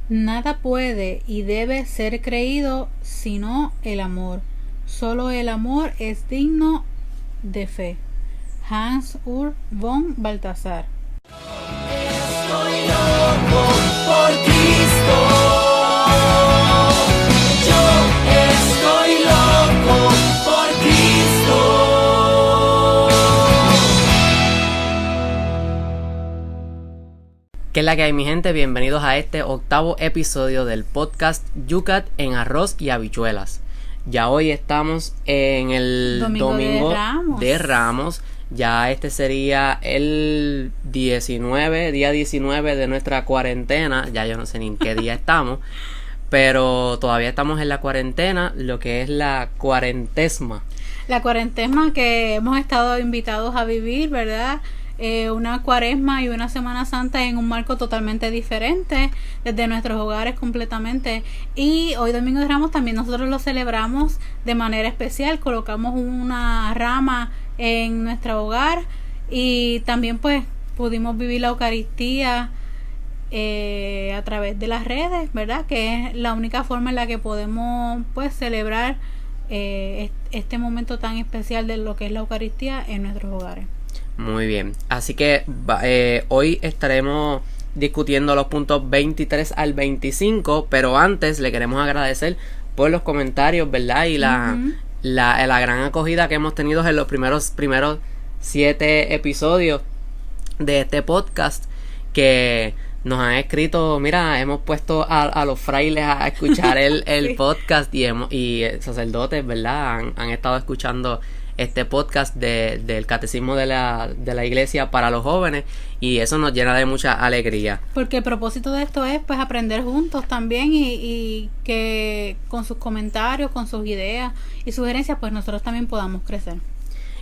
Nada puede y debe ser creído sino el amor. Solo el amor es digno de fe. Hans Ur von Balthasar. Estoy loco por Cristo. Yo estoy loco por Cristo. ¿Qué es la que hay, mi gente? Bienvenidos a este 8º episodio del podcast Yucat en arroz y habichuelas. Ya hoy estamos en el domingo de Ramos. Ya este sería el día 19 de nuestra cuarentena. Ya yo no sé ni en qué día estamos, pero todavía estamos en la cuarentena, lo que es la cuarentesma. La cuarentesma que hemos estado invitados a vivir, ¿verdad? Una cuaresma y una Semana Santa en un marco totalmente diferente, desde nuestros hogares completamente. Y hoy Domingo de Ramos también nosotros lo celebramos de manera especial. Colocamos una rama en nuestro hogar y también pues pudimos vivir la Eucaristía a través de las redes, ¿verdad? Que es la única forma en la que podemos pues celebrar este momento tan especial de lo que es la Eucaristía en nuestros hogares. Muy bien, así que hoy estaremos discutiendo los puntos 23 al 25, pero antes le queremos agradecer por los comentarios, ¿verdad? Y la gran acogida que hemos tenido en los primeros 7 episodios de este podcast, que nos han escrito, mira, hemos puesto a los frailes a escuchar el sí. Podcast y sacerdotes, ¿verdad? Han estado escuchando este podcast del catecismo de la iglesia para los jóvenes, y eso nos llena de mucha alegría. Porque el propósito de esto es pues aprender juntos también y que con sus comentarios, con sus ideas y sugerencias pues nosotros también podamos crecer.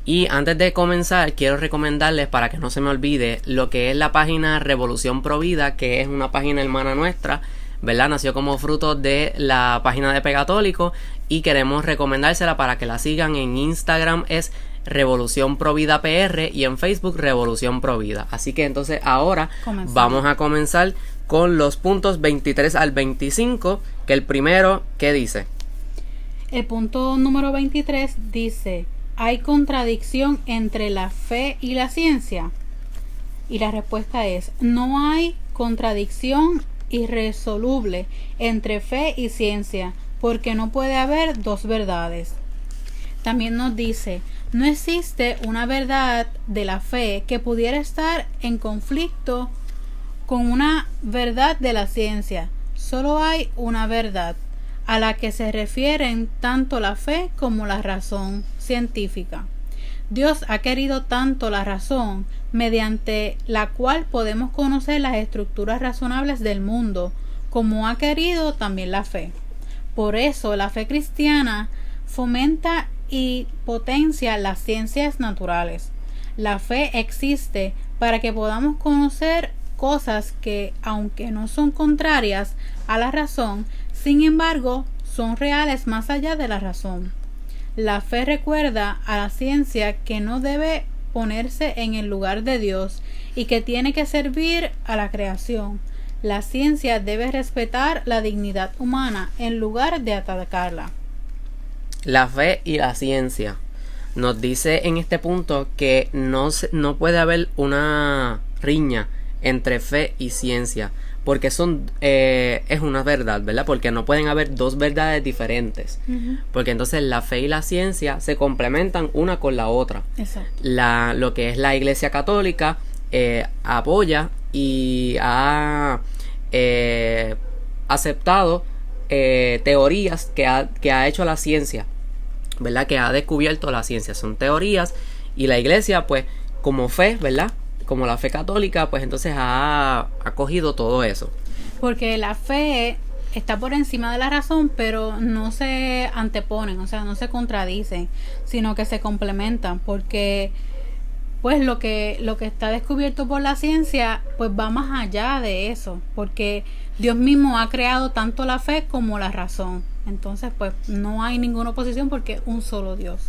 Y antes de comenzar, quiero recomendarles, para que no se me olvide, lo que es la página Revolución Provida, que es una página hermana nuestra, ¿verdad? Nació como fruto de la página de Pegatólico y queremos recomendársela para que la sigan. En Instagram es Revolución Provida PR y en Facebook Revolución Provida. Así que entonces ahora vamos a comenzar con los puntos 23 al 25, que el primero, ¿qué dice? El punto número 23 dice: ¿hay contradicción entre la fe y la ciencia? Y la respuesta es: no hay contradicción irresoluble entre fe y ciencia, porque no puede haber dos verdades. También nos dice: no existe una verdad de la fe que pudiera estar en conflicto con una verdad de la ciencia. Solo hay una verdad, a la que se refieren tanto la fe como la razón científica. Dios ha querido tanto la razón, mediante la cual podemos conocer las estructuras razonables del mundo, como ha querido también la fe. Por eso la fe cristiana fomenta y potencia las ciencias naturales. La fe existe para que podamos conocer cosas que, aunque no son contrarias a la razón, sin embargo, son reales más allá de la razón. La fe recuerda a la ciencia que no debe ponerse en el lugar de Dios y que tiene que servir a la creación. La ciencia debe respetar la dignidad humana en lugar de atacarla. La fe y la ciencia. Nos dice en este punto que no puede haber una riña entre fe y ciencia, porque es una verdad, ¿verdad? Porque no pueden haber dos verdades diferentes. Porque entonces la fe y la ciencia se complementan una con la otra. Exacto. Lo que es la Iglesia Católica apoya y ha aceptado teorías que ha hecho la ciencia, ¿verdad? Que ha descubierto la ciencia. Son teorías, y la Iglesia, pues, como fe, ¿verdad? Como la fe católica, pues entonces ha cogido todo eso. Porque la fe está por encima de la razón, pero no se anteponen, o sea, no se contradicen, sino que se complementan, porque pues lo que está descubierto por la ciencia pues va más allá de eso, porque Dios mismo ha creado tanto la fe como la razón. Entonces pues no hay ninguna oposición porque es un solo Dios.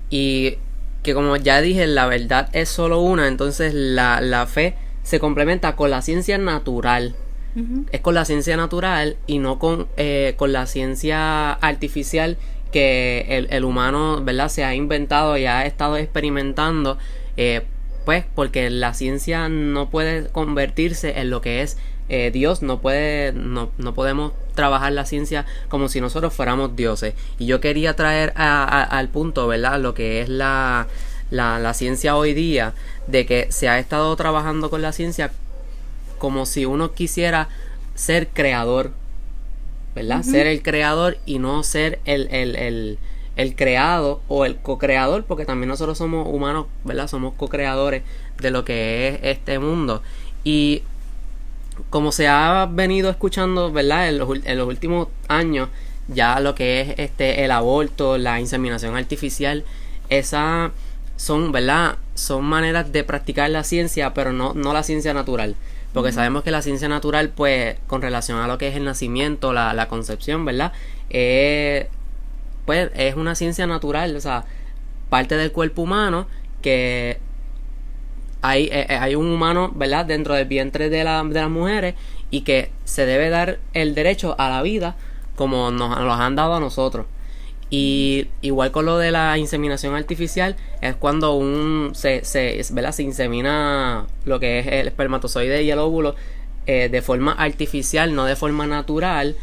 Y que, como ya dije, la verdad es solo una. Entonces la fe se complementa con la ciencia natural, es con la ciencia natural y no con la ciencia artificial que el humano, ¿verdad?, se ha inventado y ha estado experimentando, pues porque la ciencia no puede convertirse en lo que es Dios. No podemos trabajar la ciencia como si nosotros fuéramos dioses. Y yo quería traer al punto, ¿verdad?, lo que es la ciencia hoy día, de que se ha estado trabajando con la ciencia como si uno quisiera ser creador, ¿verdad? Ser el creador y no ser el creado o el co-creador, porque también nosotros somos humanos, ¿verdad? Somos co-creadores de lo que es este mundo. Y como se ha venido escuchando, ¿verdad?, en los últimos años, ya lo que es el aborto, la inseminación artificial, esas son, ¿verdad?, son maneras de practicar la ciencia, pero no la ciencia natural. Porque sabemos que la ciencia natural, pues, con relación a lo que es el nacimiento, la concepción, ¿verdad?, pues es una ciencia natural, o sea, parte del cuerpo humano, que hay un humano, ¿verdad?, dentro del vientre de las mujeres, y que se debe dar el derecho a la vida como nos han dado a nosotros. Y igual con lo de la inseminación artificial, es cuando ¿verdad?, se insemina lo que es el espermatozoide y el óvulo de forma artificial, no de forma natural.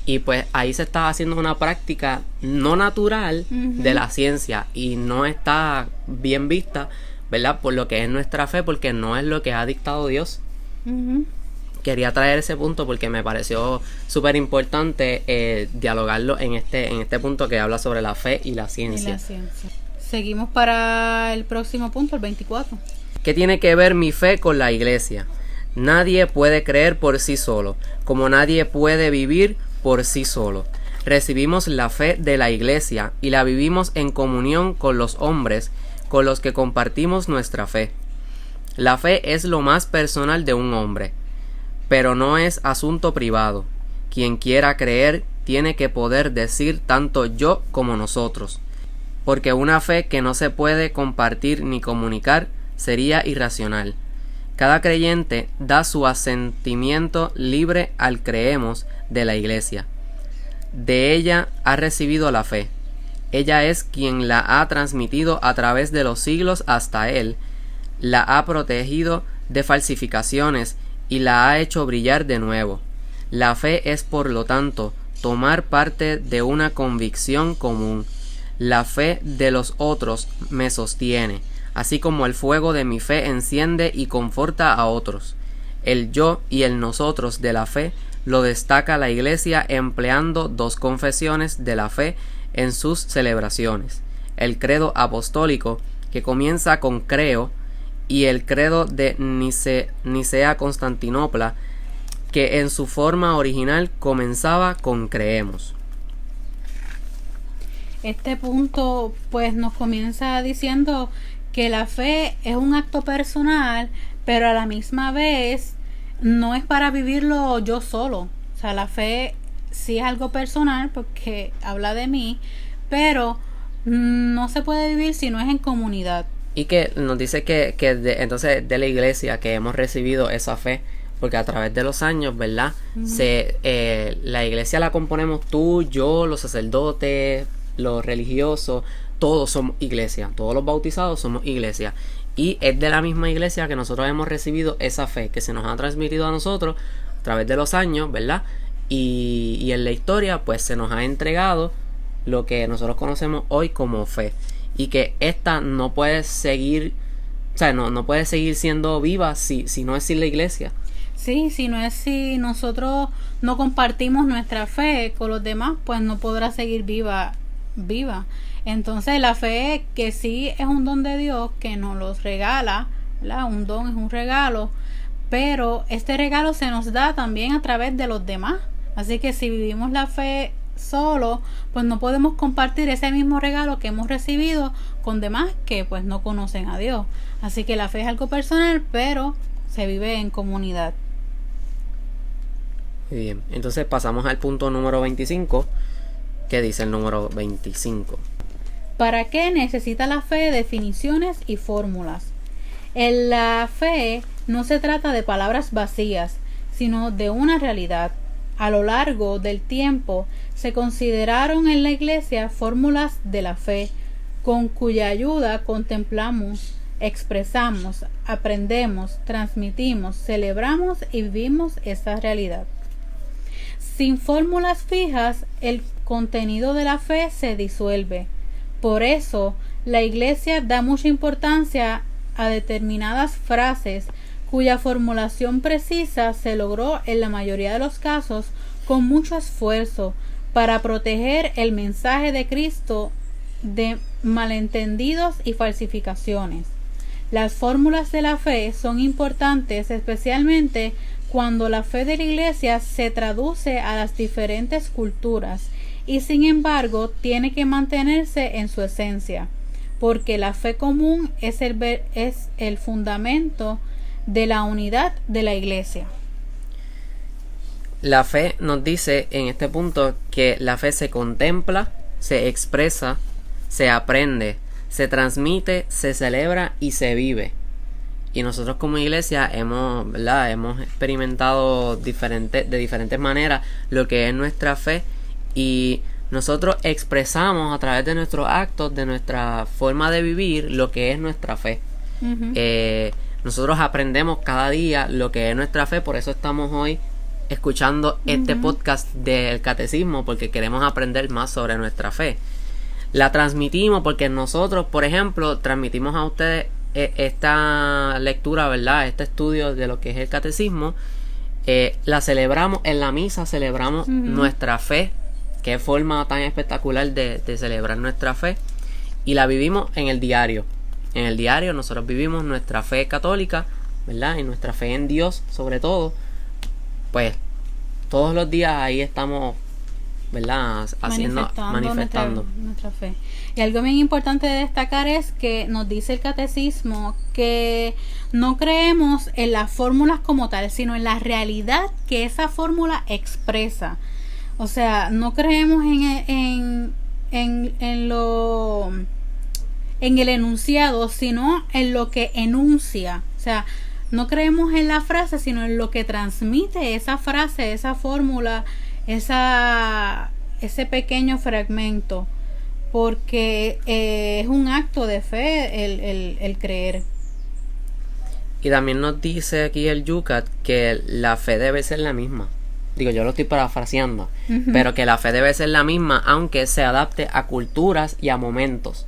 Y pues ahí se está haciendo una práctica no natural de la ciencia, y no está bien vista, ¿verdad?, por lo que es nuestra fe, porque no es lo que ha dictado Dios. Quería traer ese punto porque me pareció súper importante dialogarlo en este punto que habla sobre la fe y la ciencia. Seguimos para el próximo punto, el 24. ¿Qué tiene que ver mi fe con la iglesia? Nadie puede creer por sí solo, como nadie puede vivir por sí solo. Recibimos la fe de la iglesia y la vivimos en comunión con los hombres con los que compartimos nuestra fe. La fe es lo más personal de un hombre, pero no es asunto privado. Quien quiera creer tiene que poder decir tanto yo como nosotros, porque una fe que no se puede compartir ni comunicar sería irracional. Cada creyente da su asentimiento libre al creemos de la iglesia. De ella ha recibido la fe. Ella es quien la ha transmitido a través de los siglos hasta él, la ha protegido de falsificaciones y la ha hecho brillar de nuevo. La fe es, por lo tanto, tomar parte de una convicción común. La fe de los otros me sostiene, así como el fuego de mi fe enciende y conforta a otros. El yo y el nosotros de la fe lo destaca la Iglesia empleando dos confesiones de la fe en sus celebraciones: el credo apostólico, que comienza con creo, y el credo de Nicea Constantinopla, que en su forma original comenzaba con creemos. Este punto pues nos comienza diciendo que la fe es un acto personal, pero a la misma vez no es para vivirlo yo solo. O sea, la fe sí es algo personal porque habla de mí, pero no se puede vivir si no es en comunidad. Y que nos dice que entonces de la iglesia que hemos recibido esa fe, porque a través de los años, ¿verdad? La iglesia la componemos tú, yo, los sacerdotes, los religiosos, todos somos iglesia, todos los bautizados somos iglesia. Y es de la misma iglesia que nosotros hemos recibido esa fe, que se nos ha transmitido a nosotros a través de los años, ¿verdad? Y en la historia pues se nos ha entregado lo que nosotros conocemos hoy como fe, y que esta no puede seguir, o sea, no puede seguir siendo viva si no es sin la iglesia. Sí, si nosotros no compartimos nuestra fe con los demás, pues no podrá seguir viva. Entonces la fe, que sí es un don de Dios que nos los regala, ¿verdad? Un don es un regalo, pero este regalo se nos da también a través de los demás. Así que si vivimos la fe solo, pues no podemos compartir ese mismo regalo que hemos recibido con demás que pues no conocen a Dios. Así que la fe es algo personal, pero se vive en comunidad. Muy bien, entonces pasamos al punto número 25. ¿Qué dice el número 25? ¿Para qué necesita la fe definiciones y fórmulas? En la fe no se trata de palabras vacías, sino de una realidad. A lo largo del tiempo se consideraron en la Iglesia fórmulas de la fe, con cuya ayuda contemplamos, expresamos, aprendemos, transmitimos, celebramos y vivimos esa realidad. Sin fórmulas fijas, el contenido de la fe se disuelve. Por eso, la Iglesia da mucha importancia a determinadas frases cuya formulación precisa se logró en la mayoría de los casos con mucho esfuerzo para proteger el mensaje de Cristo de malentendidos y falsificaciones. Las fórmulas de la fe son importantes especialmente cuando la fe de la Iglesia se traduce a las diferentes culturas y sin embargo tiene que mantenerse en su esencia, porque la fe común es el fundamento de la unidad de la Iglesia. La fe nos dice en este punto que la fe se contempla, se expresa, se aprende, se transmite, se celebra y se vive. Y nosotros como iglesia hemos experimentado de diferentes maneras lo que es nuestra fe, y nosotros expresamos a través de nuestros actos, de nuestra forma de vivir, lo que es nuestra fe. Nosotros aprendemos cada día lo que es nuestra fe, por eso estamos hoy escuchando este podcast del catecismo, porque queremos aprender más sobre nuestra fe. La transmitimos porque nosotros, por ejemplo, transmitimos a ustedes esta lectura, ¿verdad? Este estudio de lo que es el catecismo. La celebramos en la misa, celebramos nuestra fe. Qué forma tan espectacular de celebrar nuestra fe. Y la vivimos en el diario. En el diario nosotros vivimos nuestra fe católica, ¿verdad? Y nuestra fe en Dios, sobre todo. Pues todos los días ahí estamos, ¿verdad? Manifestando nuestra fe. Y algo bien importante de destacar es que nos dice el catecismo que no creemos en las fórmulas como tal, sino en la realidad que esa fórmula expresa. O sea, no creemos en el enunciado, sino en lo que enuncia. O sea, no creemos en la frase, sino en lo que transmite esa frase, esa fórmula, ese pequeño fragmento, porque es un acto de fe el creer. Y también nos dice aquí el Yucat que la fe debe ser la misma. Digo, yo lo estoy parafraseando, pero que la fe debe ser la misma, aunque se adapte a culturas y a momentos.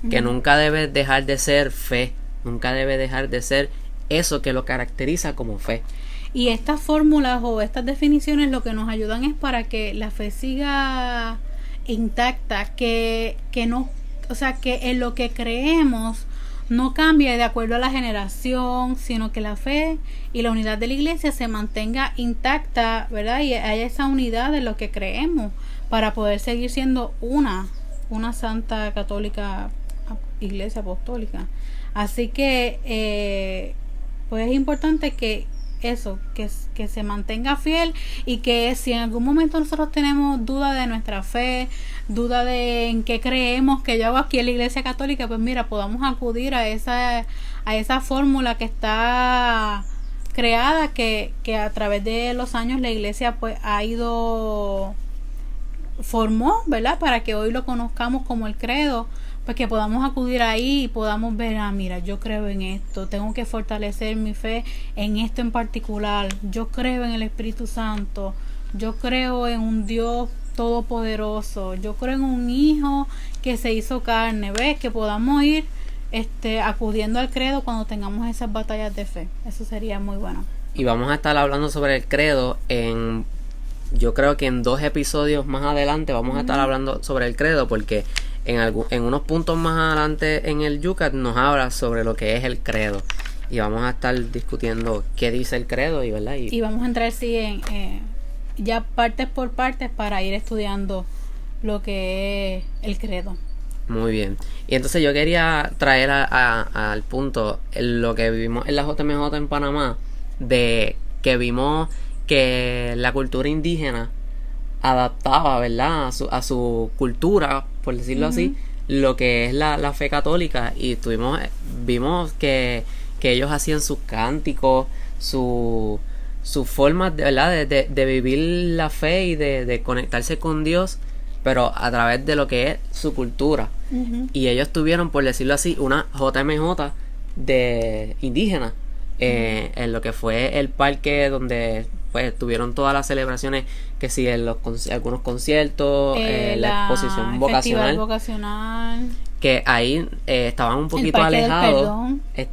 Que nunca debe dejar de ser fe, nunca debe dejar de ser eso que lo caracteriza como fe. Y estas fórmulas o estas definiciones lo que nos ayudan es para que la fe siga intacta, que no, o sea, que en lo que creemos no cambie de acuerdo a la generación, sino que la fe y la unidad de la iglesia se mantenga intacta, ¿verdad? Y haya esa unidad de lo que creemos para poder seguir siendo una santa católica iglesia apostólica. Así que pues es importante que se mantenga fiel, y que si en algún momento nosotros tenemos duda de nuestra fe, duda de en qué creemos, que yo hago aquí en la iglesia católica, pues mira, podamos acudir a esa fórmula que está creada, que a través de los años la iglesia pues formó, ¿verdad? Para que hoy lo conozcamos como el credo, pues que podamos acudir ahí y podamos ver, mira, yo creo en esto, tengo que fortalecer mi fe en esto en particular, yo creo en el Espíritu Santo, yo creo en un Dios todopoderoso, yo creo en un Hijo que se hizo carne, ¿ves? Que podamos ir acudiendo al credo cuando tengamos esas batallas de fe. Eso sería muy bueno. Y vamos a estar hablando sobre el credo yo creo que en 2 episodios más adelante vamos a estar hablando sobre el credo, porque en unos puntos más adelante en el Yucat nos habla sobre lo que es el credo, y vamos a estar discutiendo qué dice el credo, ¿verdad? Y vamos a entrar ya partes por partes para ir estudiando lo que es el credo. Muy bien. Y entonces yo quería traer al punto lo que vivimos en la JMJ en Panamá, de que vimos que la cultura indígena adaptaba, ¿verdad? A su cultura, por decirlo así, lo que es la fe católica, y vimos que ellos hacían sus cánticos, sus sus formas de, ¿verdad? De vivir la fe y de conectarse con Dios, pero a través de lo que es su cultura. Y ellos tuvieron, por decirlo así, una JMJ de indígena en lo que fue el parque donde pues tuvieron todas las celebraciones, que sí, en algunos conciertos, la exposición festival vocacional, que ahí estaban un poquito alejados, el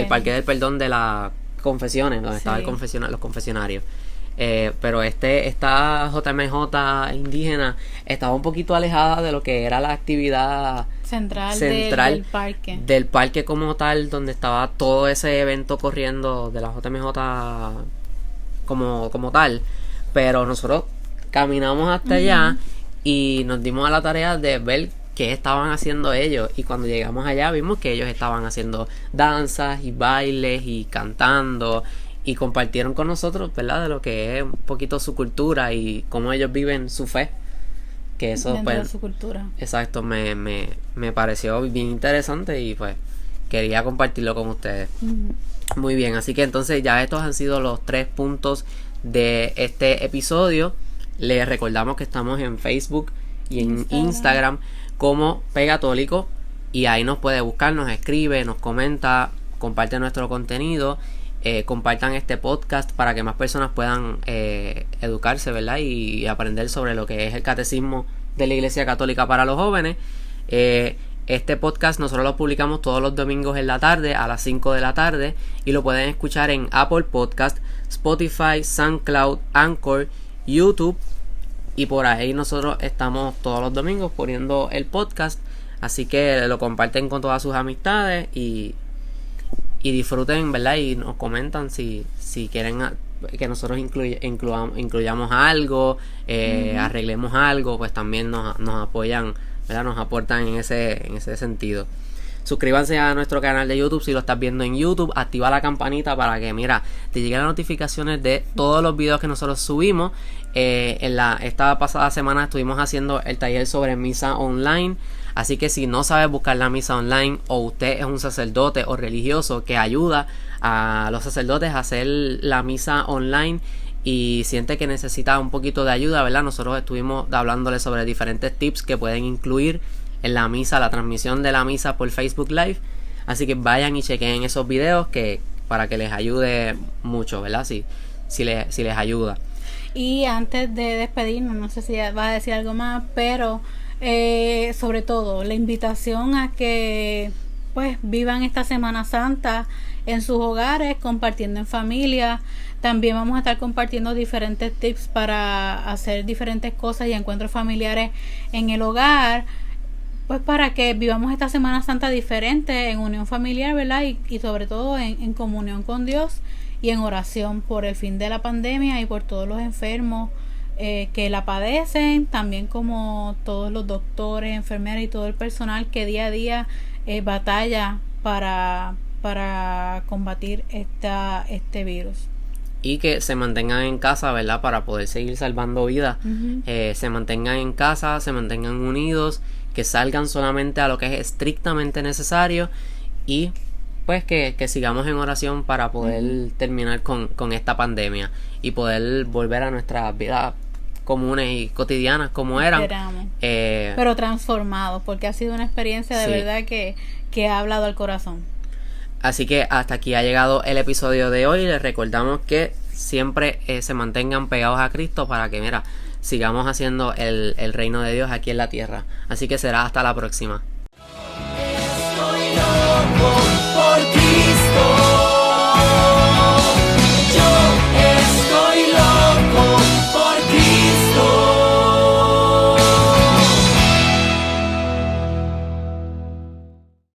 parque del perdón de las confesiones, donde estaba los confesionarios. Pero esta JMJ indígena estaba un poquito alejada de lo que era la actividad central del parque como tal, donde estaba todo ese evento corriendo de la JMJ como tal. Pero nosotros caminamos hasta allá y nos dimos a la tarea de ver qué estaban haciendo ellos, y cuando llegamos allá vimos que ellos estaban haciendo danzas y bailes y cantando, y compartieron con nosotros, ¿verdad?, de lo que es un poquito su cultura y cómo ellos viven su fe, que eso dentro pues de su cultura. Exacto, me pareció bien interesante y pues quería compartirlo con ustedes. Muy bien, así que entonces ya estos han sido los 3 puntos de este episodio. Les recordamos que estamos en Facebook y en Instagram como Pegatólico, y ahí nos puede buscar, nos escribe, nos comenta, comparte nuestro contenido. Compartan este podcast para que más personas puedan educarse, ¿verdad?, y aprender sobre lo que es el catecismo de la Iglesia Católica para los jóvenes. Este podcast nosotros lo publicamos todos los domingos en la tarde a las 5 de la tarde, y lo pueden escuchar en Apple Podcast, Spotify, SoundCloud, Anchor, YouTube, y por ahí nosotros estamos todos los domingos poniendo el podcast, así que lo comparten con todas sus amistades y disfruten, ¿verdad? Y nos comentan si quieren que nosotros incluyamos algo, arreglemos algo, pues también nos apoyan, ¿verdad? Nos aportan en ese sentido. Suscríbanse a nuestro canal de YouTube si lo estás viendo en YouTube. Activa la campanita para que, te lleguen las notificaciones de todos los videos que nosotros subimos. Esta pasada semana estuvimos haciendo el taller sobre misa online. Así que si no sabes buscar la misa online, o usted es un sacerdote o religioso que ayuda a los sacerdotes a hacer la misa online y siente que necesita un poquito de ayuda, ¿verdad? Nosotros estuvimos hablándole sobre diferentes tips que pueden incluir en la misa, la transmisión de la misa por Facebook Live. Así que vayan y chequen esos videos para que les ayude mucho, ¿verdad? Si les ayuda. Y antes de despedirnos, no sé si vas a decir algo más, pero sobre todo la invitación a que pues vivan esta Semana Santa en sus hogares, compartiendo en familia. También vamos a estar compartiendo diferentes tips para hacer diferentes cosas y encuentros familiares en el hogar, pues para que vivamos esta Semana Santa diferente, en unión familiar, ¿verdad? Y sobre todo en comunión con Dios y en oración por el fin de la pandemia y por todos los enfermos que la padecen, también como todos los doctores, enfermeras y todo el personal que día a día batalla para combatir este virus. Y que se mantengan en casa, ¿verdad?, para poder seguir salvando vidas. Se mantengan en casa, se mantengan unidos, que salgan solamente a lo que es estrictamente necesario, y pues que sigamos en oración para poder terminar con esta pandemia y poder volver a nuestras vidas comunes y cotidianas como eran. Pero transformados, porque ha sido una experiencia de verdad que ha hablado al corazón. Así que hasta aquí ha llegado el episodio de hoy. Les recordamos que siempre se mantengan pegados a Cristo para que, sigamos haciendo el reino de Dios aquí en la tierra. Así que será hasta la próxima. Estoy loco por ti.